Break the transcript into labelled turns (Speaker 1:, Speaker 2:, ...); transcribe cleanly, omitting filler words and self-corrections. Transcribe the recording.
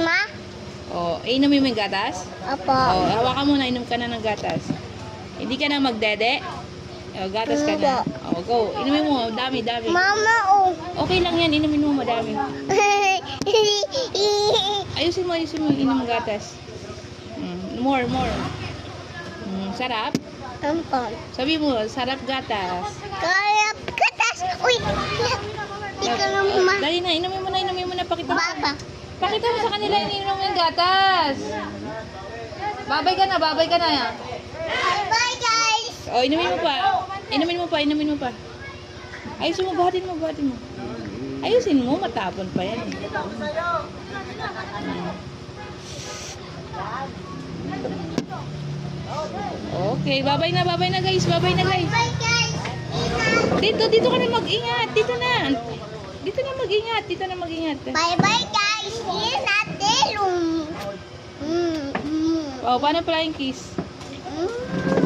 Speaker 1: ma?
Speaker 2: O, inumin mo yung gatas?
Speaker 1: Opo.
Speaker 2: O, hawakan mo na, inom ka na ng gatas. Hindi ka na magdede? O, gatas ka na. O, go. Inumin mo, dami.
Speaker 1: Mama, oh.
Speaker 2: Okay lang yan, inumin mo madami. Ayusin mo, inom ng gatas. More. Sarap?
Speaker 1: Tampon.
Speaker 2: Sabi mo, sarap gatas.
Speaker 1: Kaya katas. Uy. Di ka na ma.
Speaker 2: Dali na, inumin mo na, pakita mo.
Speaker 1: Baba.
Speaker 2: Pakita mo sa kanila, ininom yung gatas. Babay ka na.
Speaker 1: Bye, guys.
Speaker 2: O, inumin mo pa. Ayusin mo, buhatin mo. Ayusin mo, matapon pa yan. Okay, babay na guys.
Speaker 1: Bye, guys. Ingat.
Speaker 2: Dito ka na mag-ingat. Dito na mag-ingat.
Speaker 1: Bye, guys. Ingat. Delong.
Speaker 2: O, paano flying kiss?
Speaker 1: Mm.